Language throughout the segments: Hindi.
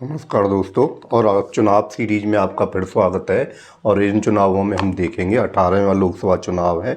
नमस्कार दोस्तों। और चुनाव सीरीज में आपका फिर स्वागत है। और इन चुनावों में हम देखेंगे 18वां लोकसभा चुनाव है।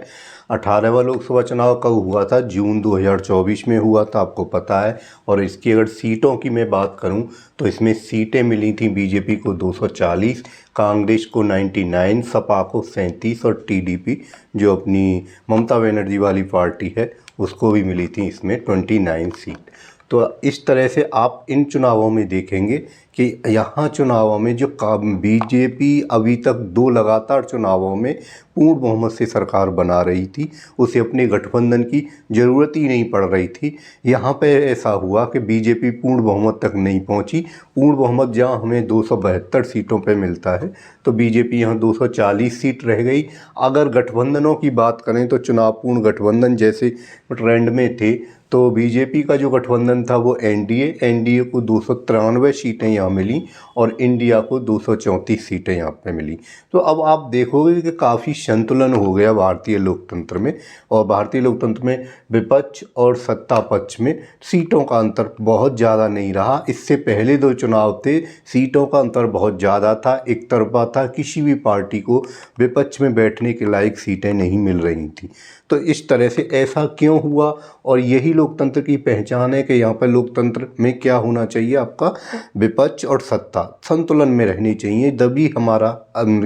18वां लोकसभा चुनाव कब हुआ था? जून 2024 में हुआ था, आपको पता है। और इसकी अगर सीटों की मैं बात करूं तो इसमें सीटें मिली थी बीजेपी को 240, कांग्रेस को 99, सपा को 37 और टीडीपी जो अपनी ममता बनर्जी वाली पार्टी है उसको भी मिली थी इसमें 29 सीट। तो इस तरह से आप इन चुनावों में देखेंगे कि यहाँ चुनावों में जो बीजेपी अभी तक 2 लगातार चुनावों में पूर्ण बहुमत से सरकार बना रही थी, उसे अपने गठबंधन की ज़रूरत ही नहीं पड़ रही थी। यहाँ पे ऐसा हुआ कि बीजेपी पूर्ण बहुमत तक नहीं पहुँची। पूर्ण बहुमत जहाँ हमें 272 सीटों पे मिलता है तो बीजेपी यहाँ 240 सीट रह गई। अगर गठबंधनों की बात करें तो चुनाव पूर्ण गठबंधन जैसे ट्रेंड में थे, तो बीजेपी का जो गठबंधन था वो एनडीए को 293 सीटें यहाँ मिली और इंडिया को 234 सीटें यहाँ पे मिली। तो अब आप देखोगे कि काफ़ी संतुलन हो गया भारतीय लोकतंत्र में। और भारतीय लोकतंत्र में विपक्ष और सत्ता पक्ष में सीटों का अंतर बहुत ज़्यादा नहीं रहा। इससे पहले 2 चुनाव थे, सीटों का अंतर बहुत ज़्यादा था, एक तरफा था, किसी भी पार्टी को विपक्ष में बैठने के लायक सीटें नहीं मिल रही थी। तो इस तरह से ऐसा क्यों हुआ? और यही लोकतंत्र की पहचान है कि यहाँ पर लोकतंत्र में क्या होना चाहिए, आपका विपक्ष और सत्ता संतुलन में रहनी चाहिए। तभी हमारा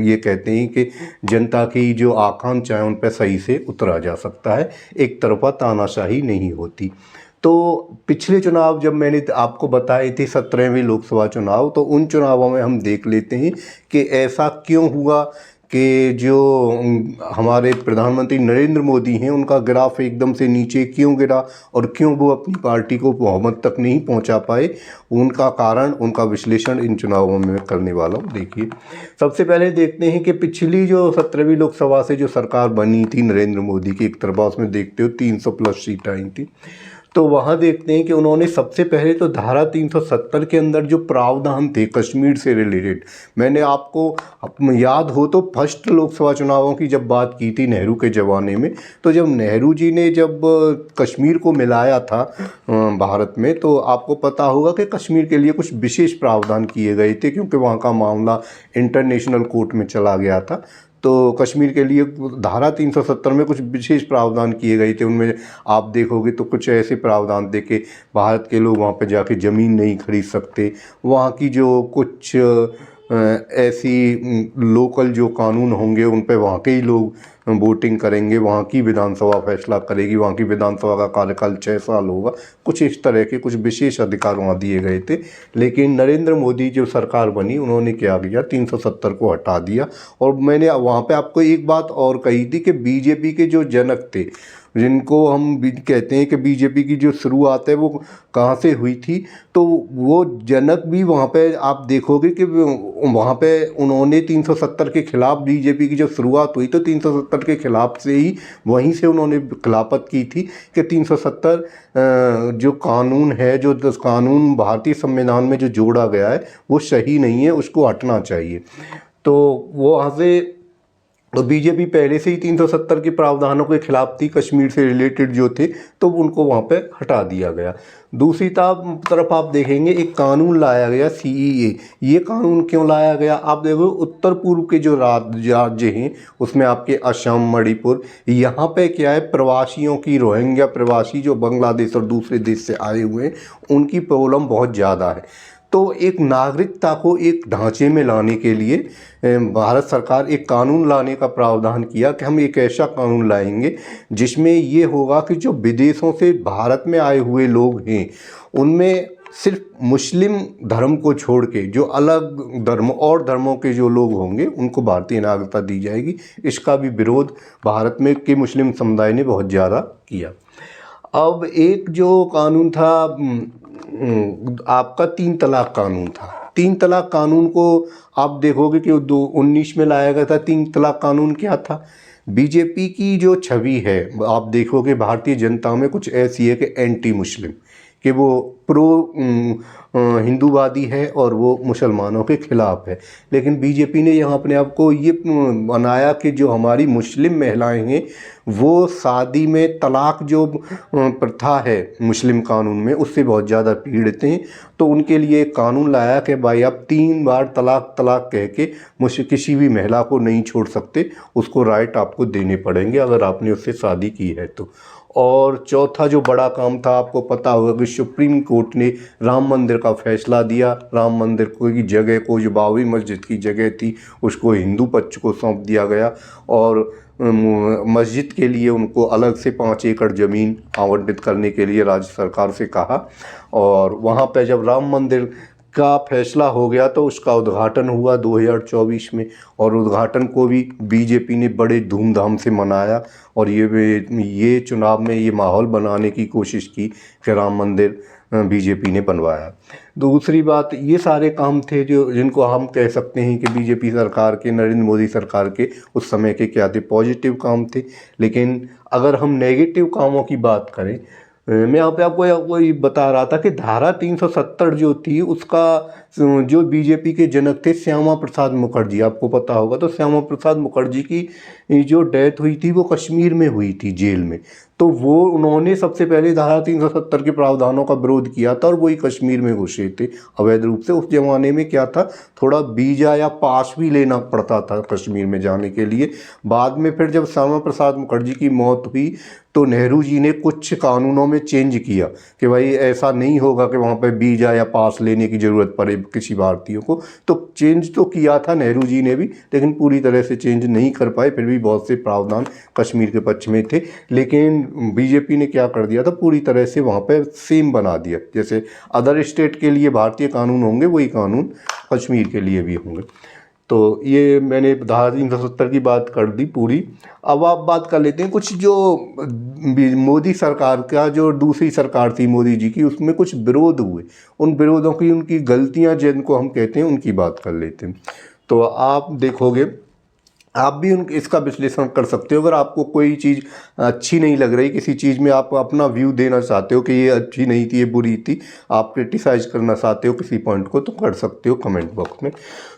ये कहते हैं कि जनता की जो आकांक्षा है उन पर सही से उतरा जा सकता है, एक तरफा तानाशाही नहीं होती। तो पिछले चुनाव जब मैंने आपको बताए थे 17वें लोकसभा चुनाव, तो उन चुनावों में हम देख लेते हैं कि ऐसा क्यों हुआ कि जो हमारे प्रधानमंत्री नरेंद्र मोदी हैं उनका ग्राफ एकदम से नीचे क्यों गिरा और क्यों वो अपनी पार्टी को बहुमत तक नहीं पहुंचा पाए। उनका कारण, उनका विश्लेषण इन चुनावों में करने वाला हूँ। देखिए, सबसे पहले देखते हैं कि पिछली जो 17वीं लोकसभा से जो सरकार बनी थी नरेंद्र मोदी की, एक तरफा उसमें देखते हो 300 प्लस सीट आई थी। तो वहाँ देखते हैं कि उन्होंने सबसे पहले तो धारा 370 के अंदर जो प्रावधान थे कश्मीर से रिलेटेड, मैंने आपको याद हो तो फर्स्ट लोकसभा चुनावों की जब बात की थी नेहरू के ज़माने में, तो जब नेहरू जी ने जब कश्मीर को मिलाया था भारत में, तो आपको पता होगा कि कश्मीर के लिए कुछ विशेष प्रावधान किए गए थे क्योंकि वहाँ का मामला इंटरनेशनल कोर्ट में चला गया था। तो कश्मीर के लिए धारा 370 में कुछ विशेष प्रावधान किए गए थे। उनमें आप देखोगे तो कुछ ऐसे प्रावधान थे कि भारत के लोग वहाँ पे जाके ज़मीन नहीं खरीद सकते, वहाँ की जो कुछ ऐसी लोकल जो कानून होंगे उन पे वहाँ के ही लोग वोटिंग करेंगे, वहाँ की विधानसभा फैसला करेगी, वहाँ की विधानसभा का कार्यकाल 6 साल होगा, कुछ इस तरह के कुछ विशेष अधिकार वहाँ दिए गए थे। लेकिन नरेंद्र मोदी जो सरकार बनी उन्होंने क्या किया, 370 को हटा दिया। और मैंने वहाँ पे आपको एक बात और कही थी कि बीजेपी के जो जनक थे, जिनको हम कहते हैं कि बीजेपी की जो शुरुआत है वो कहाँ से हुई थी, तो वो जनक भी वहाँ पे आप देखोगे कि वहाँ पे उन्होंने 370 के खिलाफ, बीजेपी की जब शुरुआत हुई तो 370 के खिलाफ से ही, वहीं से उन्होंने खिलाफत की थी कि 370 जो कानून है, जो कानून भारतीय संविधान में जो जोड़ा गया है वो सही नहीं है, उसको हटना चाहिए। तो वो वहाँ से तो बीजेपी पहले से ही 370 के प्रावधानों के खिलाफ थी, कश्मीर से रिलेटेड जो थे, तो उनको वहाँ पे हटा दिया गया। दूसरी तरफ आप देखेंगे एक कानून लाया गया सीएए। ये कानून क्यों लाया गया? आप देखो उत्तर पूर्व के जो राज्य हैं उसमें आपके असम, मणिपुर, यहाँ पे क्या है, प्रवासियों की, रोहिंग्या प्रवासी जो बांग्लादेश और दूसरे देश से आए हुए हैं उनकी प्रॉब्लम बहुत ज़्यादा है। तो एक नागरिकता को एक ढांचे में लाने के लिए भारत सरकार एक कानून लाने का प्रावधान किया कि हम एक ऐसा कानून लाएंगे जिसमें ये होगा कि जो विदेशों से भारत में आए हुए लोग हैं उनमें सिर्फ मुस्लिम धर्म को छोड़ के जो अलग धर्म और धर्मों के जो लोग होंगे उनको भारतीय नागरिकता दी जाएगी। इसका भी विरोध भारत में के मुस्लिम समुदाय ने बहुत ज़्यादा किया। अब एक जो कानून था आपका 3 तलाक कानून था। 3 तलाक कानून को आप देखोगे कि 2019 में लाया गया था। 3 तलाक कानून क्या था? बीजेपी की जो छवि है आप देखोगे भारतीय जनता में कुछ ऐसी है कि एंटी मुस्लिम, कि वो प्रो हिंदूवादी है और वो मुसलमानों के ख़िलाफ़ है। लेकिन बीजेपी ने यहाँ अपने आप को ये बनाया कि जो हमारी मुस्लिम महिलाएं हैं वो शादी में तलाक जो प्रथा है मुस्लिम कानून में उससे बहुत ज़्यादा पीड़ित हैं। तो उनके लिए एक कानून लाया कि भाई आप 3 बार तलाक तलाक कह के मुझसे किसी भी महिला को नहीं छोड़ सकते, उसको राइट आपको देने पड़ेंगे अगर आपने उससे शादी की है तो। और चौथा जो बड़ा काम था, आपको पता होगा कि सुप्रीम कोर्ट ने राम मंदिर का फैसला दिया। राम मंदिर को की जगह को, जो बाबरी मस्जिद की जगह थी, उसको हिंदू पक्ष को सौंप दिया गया और मस्जिद के लिए उनको अलग से 5 एकड़ ज़मीन आवंटित करने के लिए राज्य सरकार से कहा। और वहाँ पे जब राम मंदिर का फैसला हो गया तो उसका उद्घाटन हुआ 2024 में, और उद्घाटन को भी बीजेपी ने बड़े धूमधाम से मनाया और ये चुनाव में ये माहौल बनाने की कोशिश की कि राम मंदिर बीजेपी ने बनवाया। दूसरी बात, ये सारे काम थे जो जिनको हम कह सकते हैं कि बीजेपी सरकार के, नरेंद्र मोदी सरकार के उस समय के क्या थे, पॉजिटिव काम थे। लेकिन अगर हम नेगेटिव कामों की बात करें, मैं यहाँ पे आपको ये बता रहा था कि धारा 370 जो थी उसका जो बीजेपी के जनक थे श्यामा प्रसाद मुखर्जी, आपको पता होगा। तो श्यामा प्रसाद मुखर्जी की जो डेथ हुई थी वो कश्मीर में हुई थी, जेल में। तो उन्होंने सबसे पहले धारा 370 के प्रावधानों का विरोध किया था और वही कश्मीर में घुसे थे अवैध रूप से। उस ज़माने में क्या था, थोड़ा वीज़ा या पास भी लेना पड़ता था कश्मीर में जाने के लिए। बाद में फिर जब श्यामा प्रसाद मुखर्जी की मौत हुई तो नेहरू जी ने कुछ कानूनों में चेंज किया कि भाई ऐसा नहीं होगा कि वहाँ पे वीज़ा या पास लेने की ज़रूरत पड़े किसी भारतीय को। तो चेंज तो किया था नेहरू जी ने भी, लेकिन पूरी तरह से चेंज नहीं कर पाए। फिर भी बहुत से प्रावधान कश्मीर के पक्ष में थे, लेकिन बीजेपी ने क्या कर दिया था, पूरी तरह से वहाँ पे सेम बना दिया। जैसे अदर स्टेट के लिए भारतीय कानून होंगे वही कानून कश्मीर के लिए भी होंगे। तो ये मैंने धारा 370 की बात कर दी पूरी। अब आप बात कर लेते हैं कुछ जो मोदी सरकार का, जो दूसरी सरकार थी मोदी जी की, उसमें कुछ विरोध हुए, उन विरोधों की, उनकी गलतियां जिनको हम कहते हैं उनकी बात कर लेते हैं। तो आप देखोगे, आप भी इसका विश्लेषण कर सकते हो। अगर आपको कोई चीज़ अच्छी नहीं लग रही, किसी चीज़ में आप अपना व्यू देना चाहते हो कि ये अच्छी नहीं थी, ये बुरी थी, आप क्रिटिसाइज करना चाहते हो किसी पॉइंट को, तो कर सकते हो कमेंट बॉक्स में।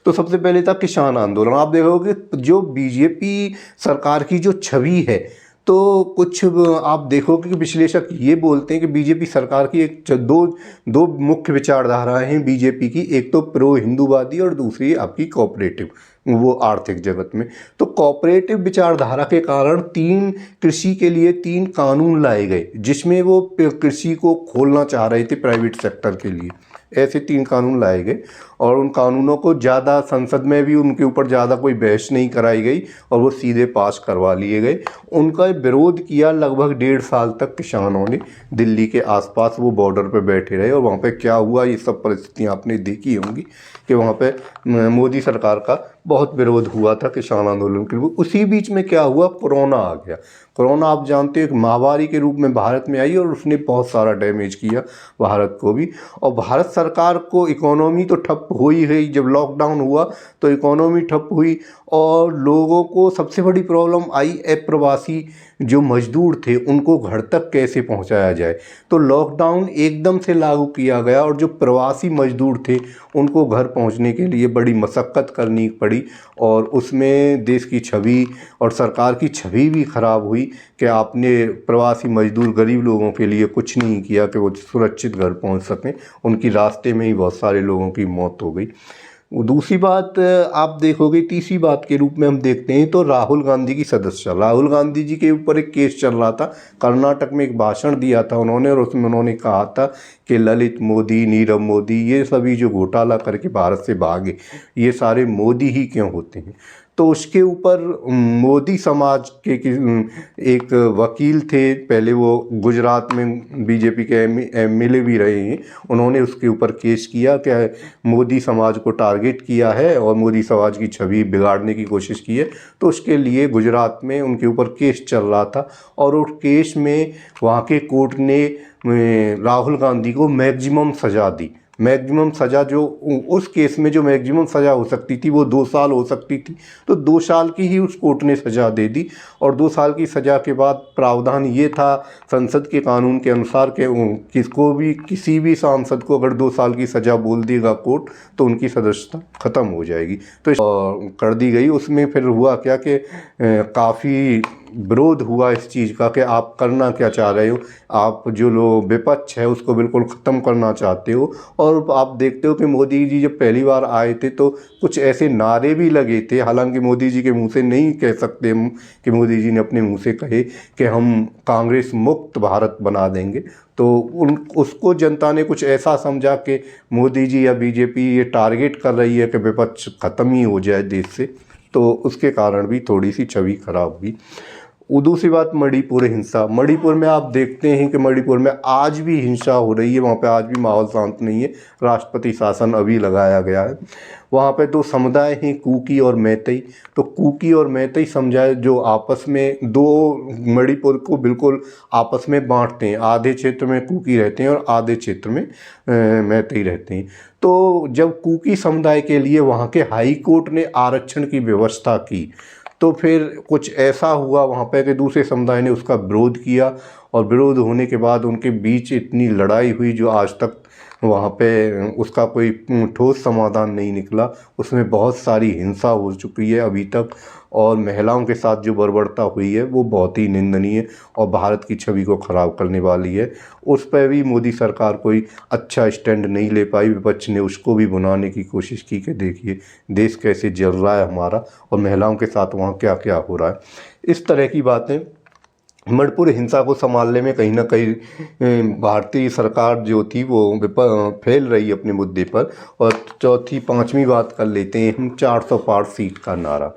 तो सबसे पहले था किसान आंदोलन। आप देखोगे जो बीजेपी सरकार की जो छवि है, तो कुछ आप देखोगे कि विश्लेषक ये बोलते हैं कि बीजेपी सरकार की दो मुख्य विचारधाराएं हैं बीजेपी की। एक तो प्रो हिंदूवादी और दूसरी आपकी कोऑपरेटिव, वो आर्थिक जगत में। तो कोऑपरेटिव विचारधारा के कारण कृषि के लिए 3 कानून लाए गए, जिसमें वो कृषि को खोलना चाह रहे थे प्राइवेट सेक्टर के लिए। ऐसे 3 कानून लाए गए और उन कानूनों को ज़्यादा संसद में भी उनके ऊपर ज़्यादा कोई बहस नहीं कराई गई और वो सीधे पास करवा लिए गए। उनका विरोध किया लगभग 1.5 साल तक किसानों ने। दिल्ली के आसपास वो बॉर्डर पे बैठे रहे और वहाँ पे क्या हुआ, ये सब परिस्थितियाँ आपने देखी होंगी कि वहाँ पे मोदी सरकार का बहुत विरोध हुआ था किसान आंदोलन के लिए। उसी बीच में क्या हुआ, कोरोना आ गया। कोरोना आप जानते हो एक महामारी के रूप में भारत में आई और उसने बहुत सारा डैमेज किया भारत को भी। और भारत सरकार को इकोनॉमी तो ठप हो ही गई। जब लॉकडाउन हुआ तो इकोनॉमी ठप हुई और लोगों को सबसे बड़ी प्रॉब्लम आई, अप्रवासी जो मजदूर थे उनको घर तक कैसे पहुंचाया जाए। तो लॉकडाउन एकदम से लागू किया गया और जो प्रवासी मजदूर थे उनको घर पहुंचने के लिए बड़ी मशक्क़त करनी पड़ी और उसमें देश की छवि और सरकार की छवि भी ख़राब हुई कि आपने प्रवासी मजदूर गरीब लोगों के लिए कुछ नहीं किया कि वो सुरक्षित घर पहुंच सकें। उनकी रास्ते में ही बहुत सारे लोगों की मौत हो गई। दूसरी बात आप देखोगे, तीसरी बात के रूप में हम देखते हैं तो राहुल गांधी की सदस्यता। राहुल गांधी जी के ऊपर एक केस चल रहा था। कर्नाटक में एक भाषण दिया था उन्होंने और उसमें उन्होंने कहा था कि ललित मोदी, नीरव मोदी, ये सभी जो घोटाला करके भारत से भागे, ये सारे मोदी ही क्यों होते हैं। तो उसके ऊपर मोदी समाज के एक वकील थे, पहले वो गुजरात में बीजेपी के एमएलए भी रहे हैं, उन्होंने उसके ऊपर केस किया कि मोदी समाज को टारगेट किया है और मोदी समाज की छवि बिगाड़ने की कोशिश की है। तो उसके लिए गुजरात में उनके ऊपर केस चल रहा था और उस केस में वहाँ के कोर्ट ने राहुल गांधी को मैक्सिमम सज़ा दी। मैक्सिमम सज़ा जो उस केस में जो मैक्सिमम सज़ा हो सकती थी वो 2 साल हो सकती थी, तो 2 साल की ही उस कोर्ट ने सज़ा दे दी। और 2 साल की सज़ा के बाद प्रावधान ये था संसद के कानून के अनुसार कि किसी भी सांसद को अगर 2 साल की सज़ा बोल देगा कोर्ट तो उनकी सदस्यता ख़त्म हो जाएगी, तो कर दी गई। उसमें फिर हुआ क्या कि काफ़ी विरोध हुआ इस चीज़ का कि आप करना क्या चाह रहे हो, आप जो लोग विपक्ष है उसको बिल्कुल ख़त्म करना चाहते हो। और आप देखते हो कि मोदी जी जब पहली बार आए थे तो कुछ ऐसे नारे भी लगे थे, हालांकि मोदी जी के मुंह से नहीं कह सकते हम कि मोदी जी ने अपने मुंह से कहे कि हम कांग्रेस मुक्त भारत बना देंगे, तो उसको जनता ने कुछ ऐसा समझा कि मोदी जी या बीजेपी ये टारगेट कर रही है कि विपक्ष ख़त्म ही हो जाए देश से, तो उसके कारण भी थोड़ी सी छवि खराब हुई। दूसरी बात मणिपुर हिंसा। मणिपुर में आप देखते हैं कि मणिपुर में आज भी हिंसा हो रही है, वहाँ पे आज भी माहौल शांत नहीं है, राष्ट्रपति शासन अभी लगाया गया है। वहाँ पे 2 समुदाय हैं, कुकी और मैतेई। तो कुकी और मैतेई समुदाय जो आपस में मणिपुर को बिल्कुल आपस में बांटते हैं, आधे क्षेत्र में कुकी रहते हैं और आधे क्षेत्र में मैतेई रहते हैं। तो जब कुकी समुदाय के लिए वहाँ के हाई कोर्ट ने आरक्षण की व्यवस्था की तो फिर कुछ ऐसा हुआ वहाँ पे कि दूसरे समुदाय ने उसका विरोध किया, और विरोध होने के बाद उनके बीच इतनी लड़ाई हुई जो आज तक वहाँ पे उसका कोई ठोस समाधान नहीं निकला। उसमें बहुत सारी हिंसा हो चुकी है अभी तक, और महिलाओं के साथ जो बर्बरता हुई है वो बहुत ही निंदनीय और भारत की छवि को ख़राब करने वाली है। उस पर भी मोदी सरकार कोई अच्छा स्टैंड नहीं ले पाई, विपक्ष ने उसको भी भुनाने की कोशिश की कि देखिए देश कैसे जल रहा है हमारा और महिलाओं के साथ वहाँ क्या क्या हो रहा है। इस तरह की बातें मणिपुर हिंसा को संभालने में कहीं ना कहीं भारतीय सरकार जो थी वो फैल रही अपने मुद्दे पर। और चौथी 5वीं बात कर लेते हैं हम, 400 पार सीट का नारा।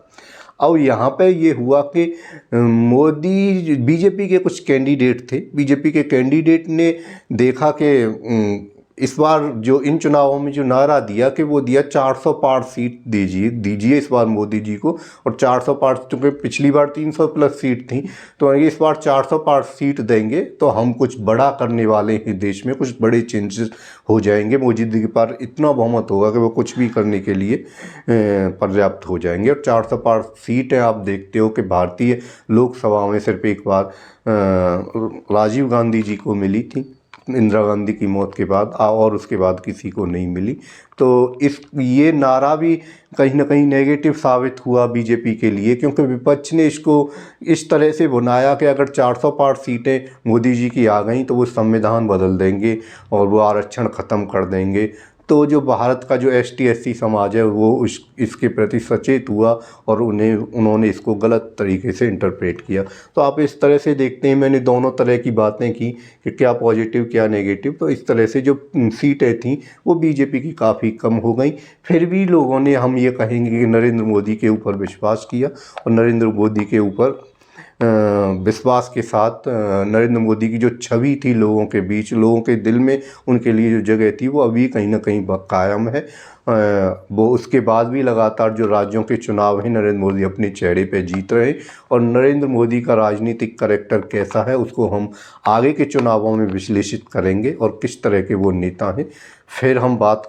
अब यहाँ पे ये हुआ कि मोदी बीजेपी के कुछ कैंडिडेट थे, बीजेपी के कैंडिडेट ने देखा कि इस बार जो इन चुनावों में जो नारा दिया कि वो दिया 400 पार सीट दीजिए इस बार मोदी जी को। और 400 पार, चूँकि पिछली बार 300 प्लस सीट थी, तो इस बार 400 पार सीट देंगे तो हम कुछ बड़ा करने वाले हैं, देश में कुछ बड़े चेंजेस हो जाएंगे, मोदी जी के पास इतना बहुमत होगा कि वो कुछ भी करने के लिए पर्याप्त हो जाएंगे। और 400 पार सीटें आप देखते हो कि भारतीय लोकसभा में सिर्फ एक बार राजीव गांधी जी को मिली थी इंदिरा गांधी की मौत के बाद, और उसके बाद किसी को नहीं मिली। तो ये नारा भी कहीं ना कहीं नेगेटिव साबित हुआ बीजेपी के लिए, क्योंकि विपक्ष ने इसको इस तरह से बनाया कि अगर 400 पार सीटें मोदी जी की आ गई तो वो संविधान बदल देंगे और वो आरक्षण ख़त्म कर देंगे। तो जो भारत का जो ST SC समाज है वो इसके प्रति सचेत हुआ और उन्होंने इसको गलत तरीके से इंटरप्रेट किया। तो आप इस तरह से देखते हैं, मैंने दोनों तरह की बातें की कि क्या पॉजिटिव क्या नेगेटिव। तो इस तरह से जो सीटें थीं वो बीजेपी की काफ़ी कम हो गई। फिर भी लोगों ने, हम ये कहेंगे कि नरेंद्र मोदी के ऊपर विश्वास किया और नरेंद्र मोदी के ऊपर विश्वास के साथ नरेंद्र मोदी की जो छवि थी लोगों के बीच, लोगों के दिल में उनके लिए जो जगह थी वो अभी कहीं ना कहीं कायम है। वो उसके बाद भी लगातार जो राज्यों के चुनाव हैं नरेंद्र मोदी अपने चेहरे पे जीत रहे हैं। और नरेंद्र मोदी का राजनीतिक कैरेक्टर कैसा है उसको हम आगे के चुनावों में विश्लेषित करेंगे और किस तरह के वो नेता हैं। फिर हम बात